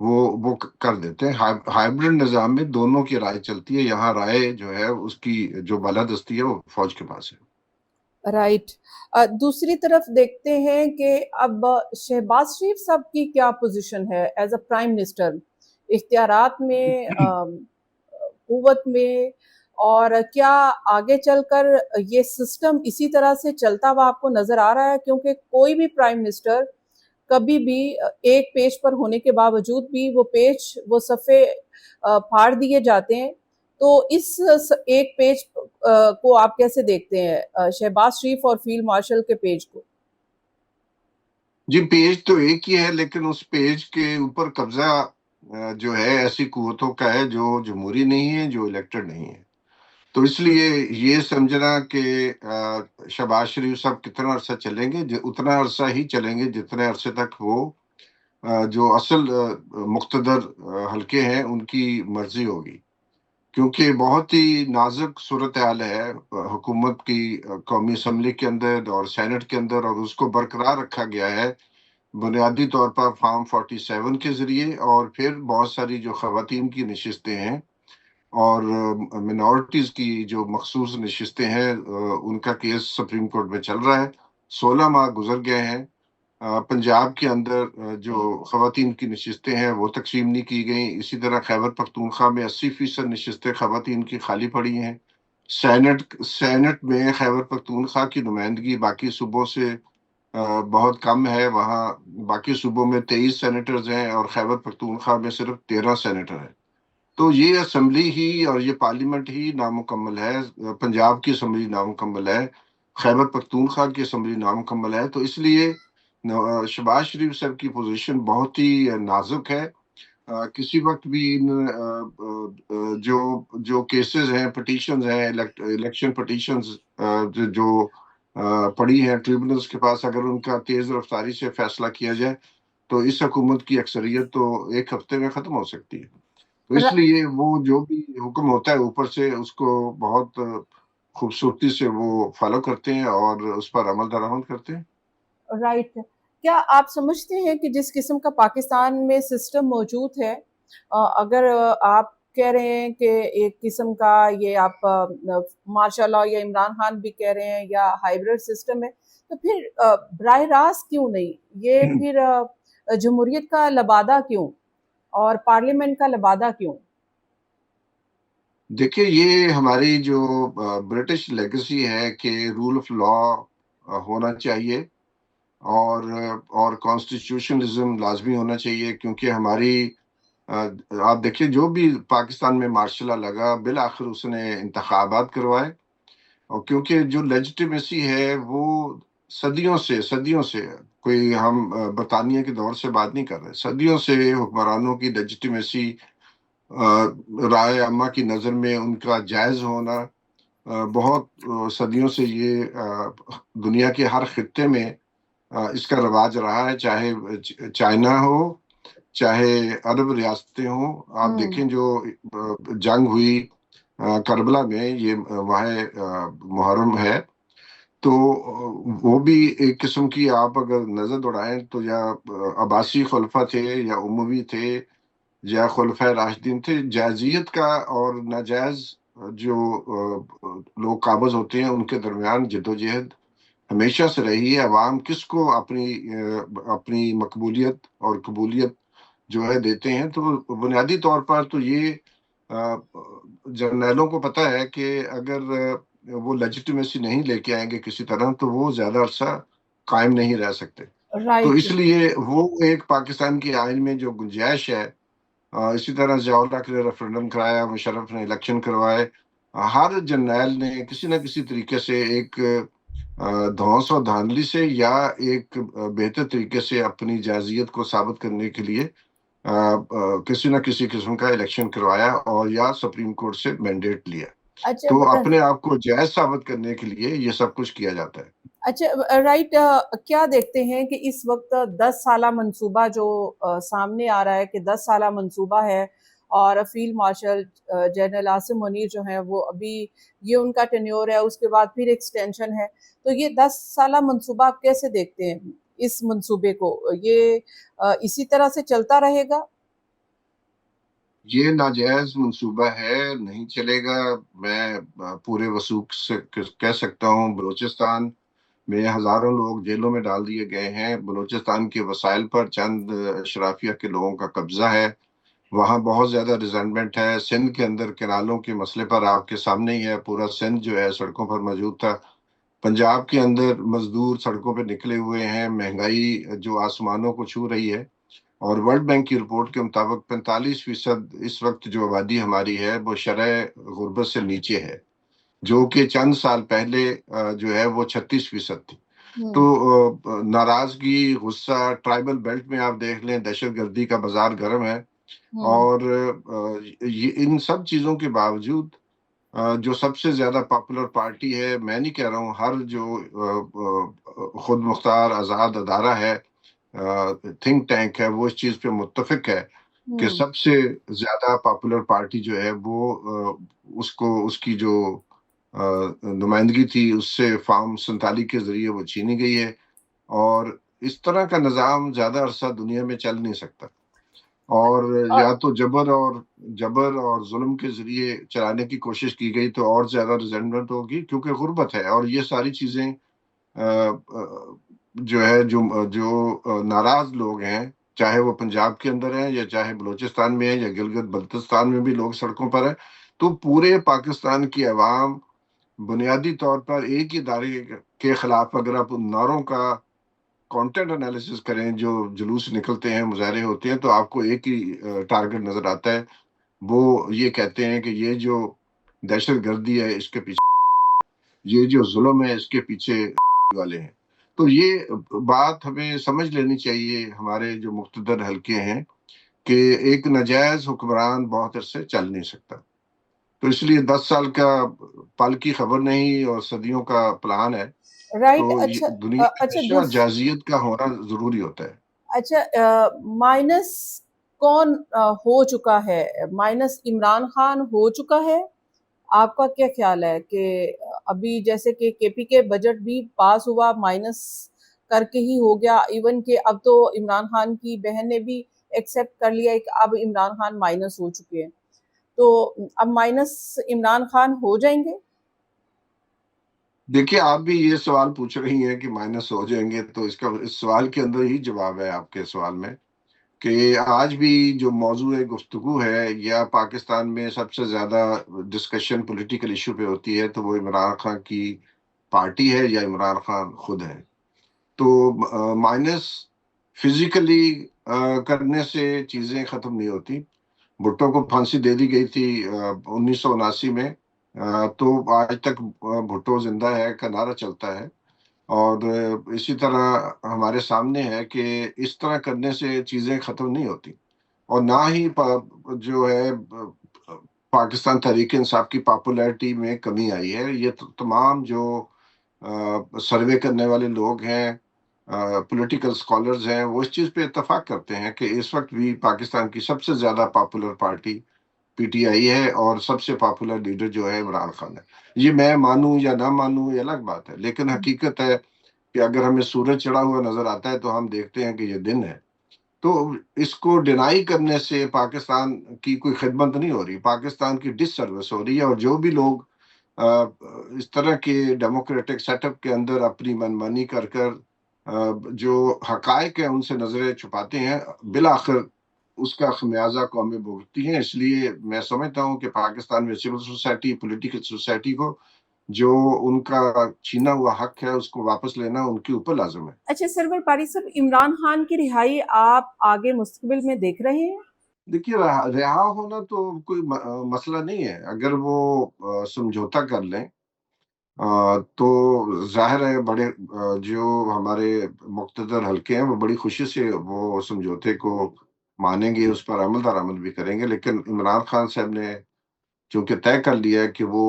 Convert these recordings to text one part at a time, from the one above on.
وہ کر دیتے ہیں. ہائبرڈ نظام میں دونوں کی رائے چلتی ہے. یہاں رائے جو ہے اس کی جو بالادستی ہے وہ فوج کے پاس ہے. رائٹ. دوسری طرف دیکھتے ہیں کہ اب شہباز شریف صاحب کی کیا پوزیشن ہے ایز اے پرائم منسٹر، اختیارات میں، قوت میں، اور کیا آگے چل کر یہ سسٹم اسی طرح سے چلتا ہوا آپ کو نظر آ رہا ہے؟ کیونکہ کوئی بھی پرائم منسٹر کبھی بھی ایک پیج پر ہونے کے باوجود بھی وہ پیج، وہ صفحے پھاڑ دیے جاتے ہیں. تو اس ایک پیج کو آپ کیسے دیکھتے ہیں، شہباز شریف اور فیلڈ مارشل کے پیج کو؟ جی پیج تو ایک ہی ہے، لیکن اس پیج کے اوپر قبضہ جو ہے ایسی قوتوں کا ہے جو جمہوری نہیں ہے، جو الیکٹڈ نہیں ہے. تو اس لیے یہ سمجھنا کہ شہباز شریف صاحب کتنا عرصہ چلیں گے، اتنا عرصہ ہی چلیں گے جتنے عرصے تک وہ جو اصل مقتدر حلقے ہیں ان کی مرضی ہوگی. کیونکہ بہت ہی نازک صورتحال ہے حکومت کی قومی اسمبلی کے اندر اور سینٹ کے اندر، اور اس کو برقرار رکھا گیا ہے بنیادی طور پر فارم 47 کے ذریعے، اور پھر بہت ساری جو خواتین کی نشستیں ہیں اور منورٹیز کی جو مخصوص نشستیں ہیں ان کا کیس سپریم کورٹ میں چل رہا ہے. 16 ماہ گزر گئے ہیں. پنجاب کے اندر جو خواتین کی نشستیں ہیں وہ تقسیم نہیں کی گئیں. اسی طرح خیبر پختونخوا میں 80% نشستیں خواتین کی خالی پڑی ہیں. سینٹ میں خیبر پختونخوا کی نمائندگی باقی صوبوں سے بہت کم ہے. وہاں باقی صوبوں میں 23 سینیٹرز ہیں اور خیبر پختونخوا میں صرف 13 سینیٹر ہیں. تو یہ اسمبلی ہی اور یہ پارلیمنٹ ہی نامکمل ہے. پنجاب کی اسمبلی نامکمل ہے، خیبر پختونخوا کی اسمبلی نامکمل ہے. تو اس لیے شہباز شریف صاحب کی پوزیشن بہت ہی نازک ہے. کسی وقت بھی جو کیسز ہیں، پٹیشنز ہیں، الیکشن پٹیشنز جو پڑی ہیں ٹریبونلز کے پاس، اگر ان کا تیز رفتاری سے فیصلہ کیا جائے تو اس حکومت کی اکثریت تو ایک ہفتے میں ختم ہو سکتی ہے. تو اس لیے وہ جو بھی حکم ہوتا ہے اوپر سے اس کو بہت خوبصورتی سے وہ فالو کرتے ہیں اور اس پر عمل درآمد کرتے ہیں. رائٹ. کیا آپ سمجھتے ہیں کہ جس قسم کا پاکستان میں سسٹم موجود ہے، اگر آپ کہہ رہے ہیں کہ ایک قسم کا یہ آپ ماشاء اللہ یا عمران خان بھی کہہ رہے ہیں یا ہائیبرڈ سسٹم ہے، تو پھر براہ راست کیوں نہیں یہ پھر جمہوریت کا لبادہ کیوں اور پارلیمنٹ کا لبادہ کیوں؟ دیکھیے یہ ہماری جو برٹش لیگسی ہے کہ رول آف لا ہونا چاہیے اور کانسٹیٹیوشنلزم لازمی ہونا چاہیے. کیونکہ ہماری آپ دیکھیے جو بھی پاکستان میں مارشل لا لگا بالآخر اس نے انتخابات کروائے. اور کیونکہ جو لیجٹیمیسی ہے وہ صدیوں سے کوئی ہم برطانیہ کے دور سے بات نہیں کر رہے، صدیوں سے حکمرانوں کی لیجٹیمیسی، رائے عامہ کی نظر میں ان کا جائز ہونا، بہت صدیوں سے یہ دنیا کے ہر خطے میں اس کا رواج رہا ہے. چاہے چائنا ہو، چاہے عرب ریاستیں ہوں. آپ دیکھیں جو جنگ ہوئی کربلا میں، یہ ماہ محرم ہے، تو وہ بھی ایک قسم کی آپ اگر نظر دوڑائیں تو یا عباسی خلفہ تھے یا اموی تھے یا خلفۂ راشدین تھے. جائزیت کا اور ناجائز جو لوگ قابض ہوتے ہیں ان کے درمیان جدوجہد ہمیشہ سے رہی ہے. عوام کس کو اپنی مقبولیت اور قبولیت جو ہے دیتے ہیں، تو بنیادی طور پر تو یہ جرنیلوں کو پتہ ہے کہ اگر وہ لیجٹیمیسی نہیں لے کے آئیں گے کسی طرح تو وہ زیادہ عرصہ قائم نہیں رہ سکتے. تو اس لیے وہ ایک پاکستان کے آئین میں جو گنجائش ہے، اسی طرح ضیاء الحق نے ریفرنڈم کرایا، مشرف نے الیکشن کروائے، ہر جرنیل نے کسی نہ کسی طریقے سے ایک دھونس و دھاندلی سے یا ایک بہتر طریقے سے اپنی جائزیت کو ثابت کرنے کے لیے کسی نہ کسی قسم کا الیکشن کروایا اور یا سپریم کورٹ سے مینڈیٹ لیا. تو اپنے آپ کو جائز ثابت کرنے کے لیے یہ سب کچھ کیا جاتا ہے. اچھا رائٹ. کیا دیکھتے ہیں کہ اس وقت 10 سالہ منصوبہ جو سامنے آ رہا ہے کہ 10 سالہ منصوبہ ہے اور field marshal general Asim Munir جو ہیں وہ ابھی یہ ان کا ٹینیور ہے، اس کے بعد پھر ایکسٹینشن ہے، تو یہ 10 سالہ منصوبہ آپ کیسے دیکھتے ہیں اس منصوبے کو؟ یہ اسی طرح سے چلتا رہے گا؟ یہ ناجائز منصوبہ ہے، نہیں چلے گا۔ میں پورے وثوق سے کہہ سکتا ہوں بلوچستان میں ہزاروں لوگ جیلوں میں ڈال دیے گئے ہیں، بلوچستان کے وسائل پر چند اشرافیہ کے لوگوں کا قبضہ ہے، وہاں بہت زیادہ ریزنٹمنٹ ہے۔ سندھ کے اندر کنالوں کے مسئلے پر آپ کے سامنے ہی ہے، پورا سندھ جو ہے سڑکوں پر موجود تھا۔ پنجاب کے اندر مزدور سڑکوں پہ نکلے ہوئے ہیں، مہنگائی جو آسمانوں کو چھو رہی ہے، اور ورلڈ بینک کی رپورٹ کے مطابق 45% اس وقت جو آبادی ہماری ہے وہ شرح غربت سے نیچے ہے، جو کہ چند سال پہلے جو ہے وہ 36% تھی۔ تو ناراضگی، غصہ، ٹرائبل بیلٹ میں آپ دیکھ لیں دہشت گردی کا بازار گرم ہے، اور ان سب چیزوں کے باوجود جو سب سے زیادہ پاپولر پارٹی ہے، میں نہیں کہہ رہا ہوں، ہر جو خود مختار آزاد ادارہ ہے، تھنک ٹینک ہے، وہ اس چیز پہ متفق ہے کہ سب سے زیادہ پاپولر پارٹی جو ہے وہ اس کی جو نمائندگی تھی اس سے فارم 47 کے ذریعے وہ چھینی گئی ہے، اور اس طرح کا نظام زیادہ عرصہ دنیا میں چل نہیں سکتا، اور یا تو جبر اور ظلم کے ذریعے چلانے کی کوشش کی گئی تو اور زیادہ ریزنٹمنٹ ہوگی، کیونکہ غربت ہے، اور یہ ساری چیزیں جو ہے جو ناراض لوگ ہیں، چاہے وہ پنجاب کے اندر ہیں یا چاہے بلوچستان میں ہیں یا گلگت بلتستان میں بھی لوگ سڑکوں پر ہیں، تو پورے پاکستان کی عوام بنیادی طور پر ایک ہی ادارے کے خلاف، اگر آپ ان نعروں کا کانٹینٹ انالیسس کریں جو جلوس نکلتے ہیں، مظاہرے ہوتے ہیں، تو آپ کو ایک ہی ٹارگٹ نظر آتا ہے، وہ یہ کہتے ہیں کہ یہ جو دہشت گردی ہے اس کے پیچھے، یہ جو ظلم ہے اس کے پیچھے والے ہیں۔ تو یہ بات ہمیں سمجھ لینی چاہیے، ہمارے جو مقتدر حلقے ہیں، کہ ایک ناجائز حکمران بہت عرصے چل نہیں سکتا، تو اس لیے 10 سال کا پل کی خبر نہیں اور صدیوں کا پلان ہے، رائٹ۔ تو اچھا دنیا میں اچھا ہمیشہ جازیت کا ہونا ضروری ہوتا ہے۔ اچھا، مائنس کون ہو چکا ہے؟ مائنس عمران خان ہو چکا ہے؟ آپ کا کیا خیال ہے کہ ابھی جیسے کہ کے پی کے بجٹ بھی پاس ہوا، مائنس کر کے ہی ہو گیا، ایون کہ اب تو عمران خان کی بہن نے بھی ایکسیپٹ کر لیا کہ اب عمران خان مائنس ہو چکے ہیں، تو اب مائنس عمران خان ہو جائیں گے؟ دیکھیے، آپ بھی یہ سوال پوچھ رہی ہیں کہ مائنس ہو جائیں گے، تو اس سوال کے اندر ہی جواب ہے آپ کے سوال میں، کہ آج بھی جو موضوع گفتگو ہے یا پاکستان میں سب سے زیادہ ڈسکشن پولیٹیکل ایشو پہ ہوتی ہے، تو وہ عمران خان کی پارٹی ہے یا عمران خان خود ہے۔ تو مائنس فزیکلی کرنے سے چیزیں ختم نہیں ہوتی۔ بھٹو کو پھانسی دے دی گئی تھی 1979 میں، تو آج تک بھٹو زندہ ہے کا نعرہ چلتا ہے، اور اسی طرح ہمارے سامنے ہے کہ اس طرح کرنے سے چیزیں ختم نہیں ہوتی، اور نہ ہی جو ہے پاکستان تحریک انصاف کی پاپولیرٹی میں کمی آئی ہے۔ یہ تمام جو سروے کرنے والے لوگ ہیں، پولیٹیکل سکالرز ہیں، وہ اس چیز پہ اتفاق کرتے ہیں کہ اس وقت بھی پاکستان کی سب سے زیادہ popular party P T I ہے، اور سب سے پاپولر لیڈر جو ہے عمران خان ہے۔ یہ میں مانوں یا نہ مانوں یہ الگ بات ہے، لیکن حقیقت ہے کہ اگر ہمیں سورج چڑھا ہوا نظر آتا ہے تو ہم دیکھتے ہیں کہ یہ دن ہے، تو اس کو ڈینائی کرنے سے پاکستان کی کوئی خدمت نہیں ہو رہی، پاکستان کی ڈس سروس ہو رہی ہے، اور جو بھی لوگ اس طرح کے ڈیموکریٹک سیٹ اپ کے اندر اپنی منمانی کر جو حقائق ہیں ان سے نظریں چھپاتے ہیں، بالآخر اس کا خمیازہ قومیں بھگتتی ہیں۔ اس لیے میں سمجھتا ہوں کہ پاکستان میں سول سوسائٹی، پولیٹیکل سوسائٹی کو جو ان کا چھینا ہوا حق ہے اس کو واپس لینا ان کے اوپر لازم ہے۔ اچھا سرور پاری صاحب، عمران خان کی رہائی آپ آگے مستقبل میں دیکھ رہے ہیں؟ دیکھیے، رہا ہونا تو کوئی مسئلہ نہیں ہے، اگر وہ سمجھوتا کر لیں تو ظاہر ہے بڑے جو ہمارے مقتدر حلقے ہیں وہ بڑی خوشی سے وہ سمجھوتے کو مانیں گے، اس پر عمل درآمد بھی کریں گے، لیکن عمران خان صاحب نے چونکہ طے کر لیا ہے کہ وہ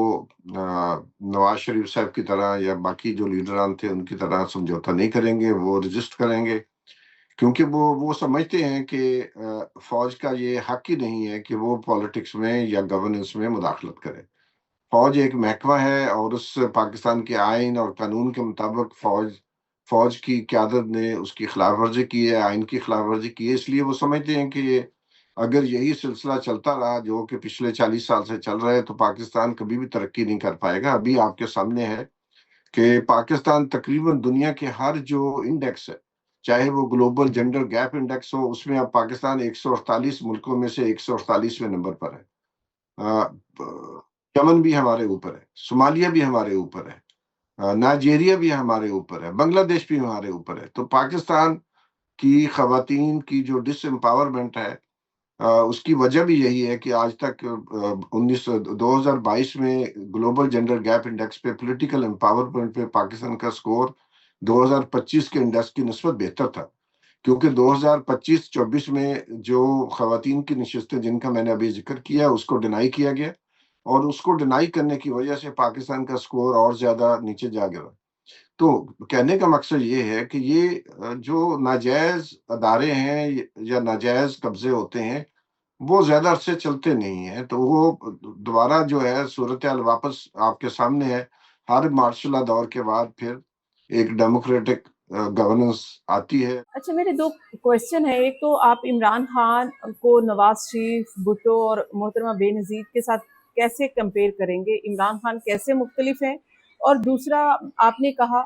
نواز شریف صاحب کی طرح یا باقی جو لیڈران تھے ان کی طرح سمجھوتا نہیں کریں گے، وہ رجسٹ کریں گے، کیونکہ وہ سمجھتے ہیں کہ فوج کا یہ حق ہی نہیں ہے کہ وہ پالیٹکس میں یا گورننس میں مداخلت کرے۔ فوج ایک محکمہ ہے، اور اس پاکستان کے آئین اور قانون کے مطابق فوج کی قیادت نے اس کی خلاف ورزی کی ہے، آئین کی خلاف ورزی کی ہے، اس لیے وہ سمجھتے ہیں کہ اگر یہی سلسلہ چلتا رہا جو کہ پچھلے 40 سال سے چل رہا ہے تو پاکستان کبھی بھی ترقی نہیں کر پائے گا۔ ابھی آپ کے سامنے ہے کہ پاکستان تقریباً دنیا کے ہر جو انڈیکس ہے، چاہے وہ گلوبل جنڈر گیپ انڈیکس ہو، اس میں اب پاکستان 148 ملکوں میں سے 148ویں نمبر پر ہے۔ یمن بھی ہمارے اوپر ہے، صومالیہ بھی ہمارے اوپر ہے، نائجیریا بھی ہمارے اوپر ہے، بنگلہ دیش بھی ہمارے اوپر ہے۔ تو پاکستان کی خواتین کی جو ڈس امپاورمنٹ ہے، اس کی وجہ بھی یہی ہے کہ آج تک 2022 میں گلوبل جنڈر گیپ انڈیکس پہ پولیٹیکل امپاورمنٹ پہ پاکستان کا سکور 2025 کے انڈیکس کی نسبت بہتر تھا، کیونکہ 2025-24 میں جو خواتین کی نشستیں جن کا میں نے ابھی ذکر کیا اس کو ڈینائی کیا گیا، اور اس کو ڈینائی کرنے کی وجہ سے پاکستان کا سکور اور زیادہ نیچے جا گیا۔ تو کہنے کا مقصد یہ ہے کہ یہ جو ناجائز ادارے ہیں یا ناجائز قبضے ہوتے ہیں وہ زیادہ عرصے چلتے نہیں ہیں، تو وہ دوبارہ جو ہے صورتحال واپس آپ کے سامنے ہے۔ ہر مارشل لا دور کے بعد پھر ایک ڈیموکریٹک گورننس آتی ہے۔ اچھا، میرے دو کوشچن ہے۔ ایک تو آپ عمران خان کو نواز شریف، بھٹو اور محترمہ بے نظیر کے ساتھ کیسے کمپیئر کریں گے؟ عمران خان کیسے مختلف ہیں؟ اور دوسرا، آپ نے کہا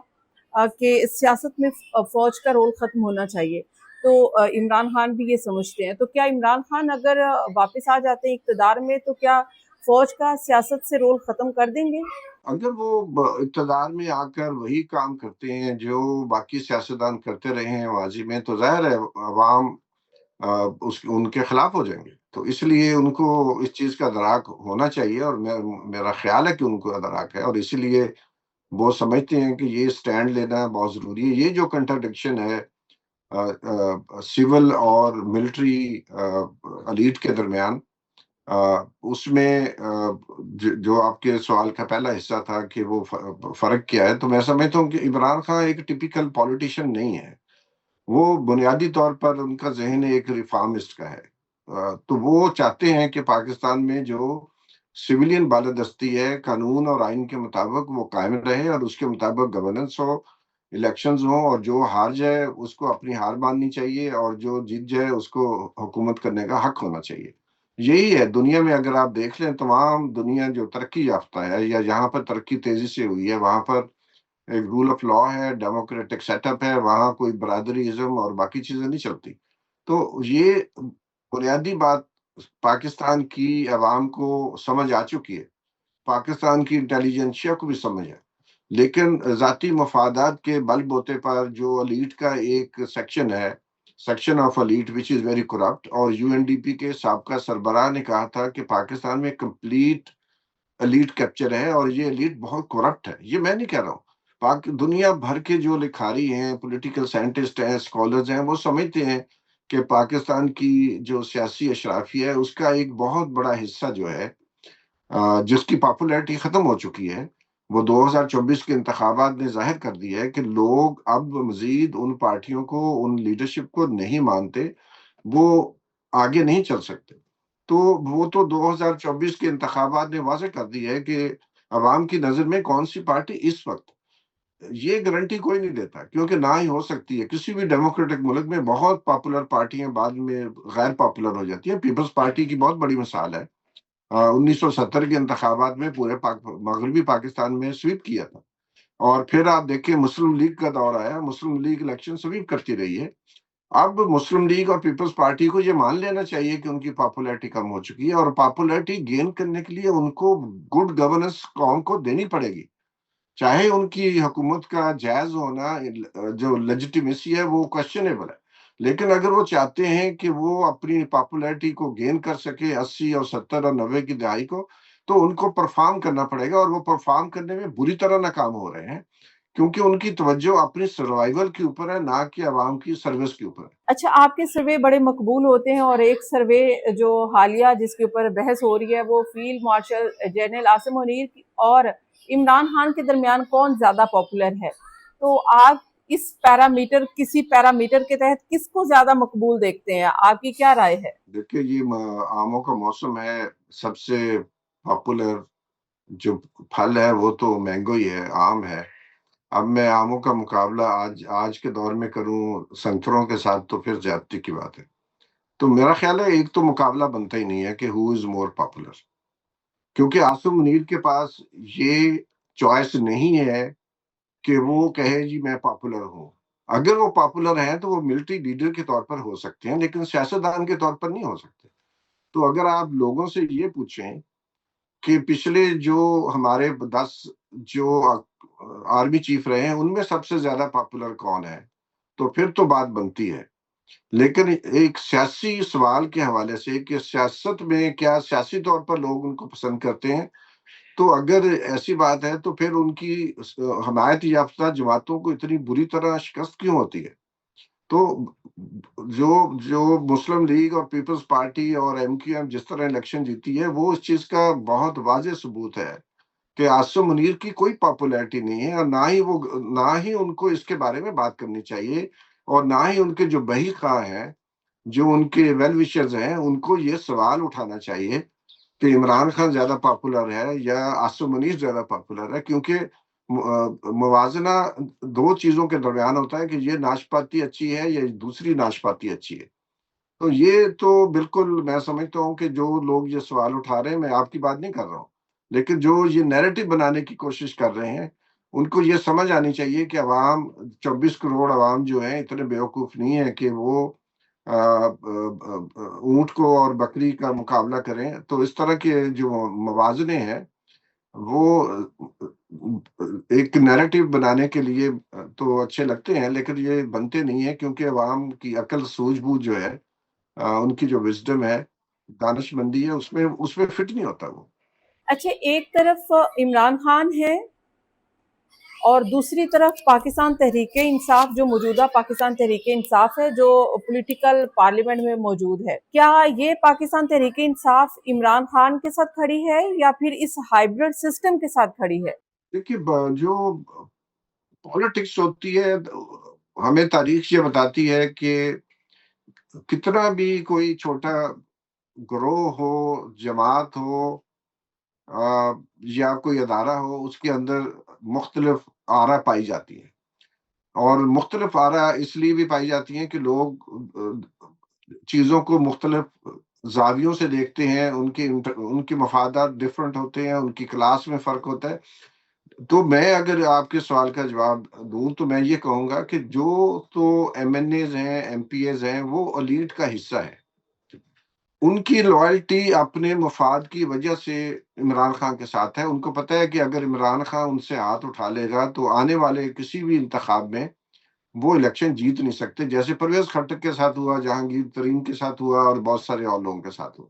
کہ سیاست میں فوج کا رول ختم ہونا چاہیے، تو عمران خان بھی یہ سمجھتے ہیں، تو کیا عمران خان اگر واپس آ جاتے ہیں اقتدار میں تو کیا فوج کا سیاست سے رول ختم کر دیں گے؟ اگر وہ اقتدار میں آ کر وہی کام کرتے ہیں جو باقی سیاستدان کرتے رہے ہیں ماضی میں، تو ظاہر ہے عوام ان کے خلاف ہو جائیں گے۔ تو اس لیے ان کو اس چیز کا ادراک ہونا چاہیے، اور میرا خیال ہے کہ ان کو ادراک ہے، اور اسی لیے وہ سمجھتے ہیں کہ یہ سٹینڈ لینا بہت ضروری ہے۔ یہ جو کنٹراڈکشن ہے سول اور ملٹری ایلیٹ کے درمیان، اس میں جو آپ کے سوال کا پہلا حصہ تھا کہ وہ فرق کیا ہے، تو میں سمجھتا ہوں کہ عمران خان ایک ٹپیکل پولیٹیشین نہیں ہے۔ وہ بنیادی طور پر ان کا ذہن ایک ریفارمسٹ کا ہے، تو وہ چاہتے ہیں کہ پاکستان میں جو سویلین بالادستی ہے قانون اور آئین کے مطابق وہ قائم رہے، اور اس کے مطابق گورننس ہو، الیکشنز ہوں، اور جو ہار جائے اس کو اپنی ہار ماننی چاہیے، اور جو جیت جائے اس کو حکومت کرنے کا حق ہونا چاہیے۔ یہی ہے دنیا میں، اگر آپ دیکھ لیں تمام دنیا جو ترقی یافتہ ہے یا جہاں پر ترقی تیزی سے ہوئی ہے، وہاں پر ایک رول آف لا ہے، ڈیموکریٹک سیٹ اپ ہے، وہاں کوئی برادری ازم اور باقی چیزیں نہیں چلتی۔ تو یہ بنیادی بات پاکستان کی عوام کو سمجھ آ چکی ہے، پاکستان کی انٹیلیجنسیا کو بھی سمجھ ہے، لیکن ذاتی مفادات کے بل بوتے پر جو ایلیٹ کا ایک سیکشن ہے، section of elite which is very corrupt, اور یو این ڈی پی کے سابقہ سربراہ نے کہا تھا کہ پاکستان میں کمپلیٹ ایلیٹ کیپچر ہے، اور یہ ایلیٹ بہت کرپٹ ہے۔ یہ میں نہیں کہہ رہا ہوں، دنیا بھر کے جو لکھاری ہیں، پولیٹیکل سائنٹسٹ ہیں، اسکالرز ہیں، وہ سمجھتے ہیں کہ پاکستان کی جو سیاسی اشرافیہ ہے اس کا ایک بہت بڑا حصہ جو ہے جس کی پاپولیرٹی ختم ہو چکی ہے، وہ 2024 کے انتخابات نے ظاہر کر دیا ہے کہ لوگ اب مزید ان پارٹیوں کو، ان لیڈرشپ کو نہیں مانتے، وہ آگے نہیں چل سکتے۔ تو وہ تو 2024 کے انتخابات نے واضح کر دی ہے کہ عوام کی نظر میں کون سی پارٹی اس وقت، یہ گارنٹی کوئی نہیں دیتا، کیونکہ نہ ہی ہو سکتی ہے۔ کسی بھی ڈیموکریٹک ملک میں بہت پاپولر پارٹیاں بعد میں غیر پاپولر ہو جاتی ہیں۔ پیپلز پارٹی کی بہت بڑی مثال ہے، 1970 کے انتخابات میں پورے مغربی پاکستان میں سویپ کیا تھا، اور پھر آپ دیکھیں مسلم لیگ کا دور آیا، مسلم لیگ الیکشن سویپ کرتی رہی ہے۔ اب مسلم لیگ اور پیپلز پارٹی کو یہ مان لینا چاہیے کہ ان کی پاپولیرٹی کم ہو چکی ہے، اور پاپولیرٹی گین کرنے کے لیے ان کو گڈ گورننس قوم کو دینی پڑے گی، چاہے ان کی حکومت کا جائز ہونا، جو لیجیٹیمیسی ہے وہ کوشچنیبل ہے، لیکن اگر وہ چاہتے ہیں کہ وہ اپنی پاپولیرٹی کو گین کر سکے 80 اور 70 اور 90 کی دہائی کو، تو ان کو پرفارم کرنا پڑے گا، اور وہ پرفارم کرنے میں بری طرح ناکام ہو رہے ہیں، کیونکہ ان کی توجہ اپنی سروائیول کے اوپر ہے، نہ کہ عوام کی سروس کے اوپر ہے۔ اچھا، آپ کے سروے بڑے مقبول ہوتے ہیں، اور ایک سروے جو حالیہ جس کے اوپر بحث ہو رہی ہے وہ field marshal general Asim Munir اور عمران خان کے درمیان کون زیادہ پاپولر ہے، تو آپ اس پیرامیٹر، کسی پیرامیٹر کے تحت کس کو زیادہ مقبول دیکھتے ہیں؟ آپ کی کیا رائے ہے؟ دیکھیے، یہ آموں کا موسم ہے، سب سے پاپولر جو پھل ہے وہ تو مینگو ہی ہے، آم ہے۔ اب میں آموں کا مقابلہ آج کے دور میں کروں سنتروں کے ساتھ تو پھر زیادتی کی بات ہے۔ تو میرا خیال ہے ایک تو مقابلہ بنتا ہی نہیں ہے کہ ہو از مور پاپولر، کیونکہ عاصم منیر کے پاس یہ چوائس نہیں ہے کہ وہ کہے جی میں پاپولر ہوں. اگر وہ پاپولر ہیں تو وہ ملٹری لیڈر کے طور پر ہو سکتے ہیں، لیکن سیاستدان کے طور پر نہیں ہو سکتے. تو اگر آپ لوگوں سے یہ پوچھیں کہ پچھلے جو ہمارے 10 جو آرمی چیف رہے ہیں ان میں سب سے زیادہ پاپولر کون ہے، تو پھر تو بات بنتی ہے. لیکن ایک سیاسی سوال کے حوالے سے کہ سیاست میں کیا سیاسی طور پر لوگ ان کو پسند کرتے ہیں، تو اگر ایسی بات ہے تو پھر ان کی حمایت یافتہ جماعتوں کو اتنی بری طرح شکست کیوں ہوتی ہے؟ تو جو مسلم لیگ اور پیپلز پارٹی اور ایم کیو ایم جس طرح الیکشن جیتی ہے، وہ اس چیز کا بہت واضح ثبوت ہے کہ عاصم منیر کی کوئی پاپولیرٹی نہیں ہے، اور نہ ہی ان کو اس کے بارے میں بات کرنی چاہیے، اور نہ ہی ان کے جو بہی خواہ ہیں، جو ان کے ویل وشرز ہیں، ان کو یہ سوال اٹھانا چاہیے کہ عمران خان زیادہ پاپولر ہے یا عاصم منیر زیادہ پاپولر ہے، کیونکہ موازنہ دو چیزوں کے درمیان ہوتا ہے کہ یہ ناشپاتی اچھی ہے یا دوسری ناشپاتی اچھی ہے. تو یہ تو بالکل میں سمجھتا ہوں کہ جو لوگ یہ سوال اٹھا رہے ہیں، میں آپ کی بات نہیں کر رہا ہوں، لیکن جو یہ نیریٹو بنانے کی کوشش کر رہے ہیں ان کو یہ سمجھ آنی چاہیے کہ عوام 24 کروڑ عوام جو ہیں اتنے بیوقوف نہیں ہے کہ وہ اونٹ کو اور بکری کا مقابلہ کریں. تو اس طرح کے جو موازنے ہیں وہ ایک نیریٹو بنانے کے لیے تو اچھے لگتے ہیں، لیکن یہ بنتے نہیں ہیں، کیونکہ عوام کی عقل سوجھ بوجھ جو ہے، ان کی جو وزڈم ہے، دانش مندی ہے، اس میں فٹ نہیں ہوتا وہ. اچھا، ایک طرف عمران خان ہے اور دوسری طرف پاکستان تحریک انصاف، جو موجودہ پاکستان تحریک انصاف ہے جو پولیٹیکل پارلیمنٹ میں موجود ہے. کیا یہ پاکستان تحریک انصاف عمران خان کے ساتھ کھڑی ہے یا پھر اس ہائیبرڈ سسٹم کے ساتھ کھڑی ہے؟ دیکھیے، جو پالیٹکس ہوتی ہے ہمیں تاریخ یہ بتاتی ہے کہ کتنا بھی کوئی چھوٹا گروہ ہو، جماعت ہو یا کوئی ادارہ ہو، اس کے اندر مختلف آرا پائی جاتی ہیں، اور مختلف آرا اس لیے بھی پائی جاتی ہیں کہ لوگ چیزوں کو مختلف زاویوں سے دیکھتے ہیں، ان کے مفادات ڈفرنٹ ہوتے ہیں، ان کی کلاس میں فرق ہوتا ہے. تو میں اگر آپ کے سوال کا جواب دوں تو میں یہ کہوں گا کہ جو تو ایم این ایز ہیں، ایم پی ایز ہیں، وہ ایلیٹ کا حصہ ہے. ان کی لائلٹی اپنے مفاد کی وجہ سے عمران خان کے ساتھ ہے. ان کو پتہ ہے کہ اگر عمران خان ان سے ہاتھ اٹھا لے گا تو آنے والے کسی بھی انتخاب میں وہ الیکشن جیت نہیں سکتے، جیسے پرویز خٹک کے ساتھ ہوا، جہانگیر ترین کے ساتھ ہوا، اور بہت سارے اور لوگوں کے ساتھ ہوا.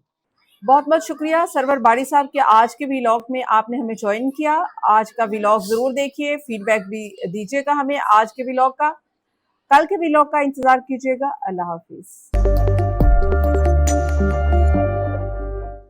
بہت بہت شکریہ سرور باری صاحب کہ آج کے ویلاگ میں آپ نے ہمیں جوائن کیا. آج کا ویلاگ ضرور دیکھیے، فیڈ بیک بھی دیجیے گا ہمیں آج کے ویلاگ کا. کل کے ویلاگ کا انتظار کیجیے گا. اللہ حافظ.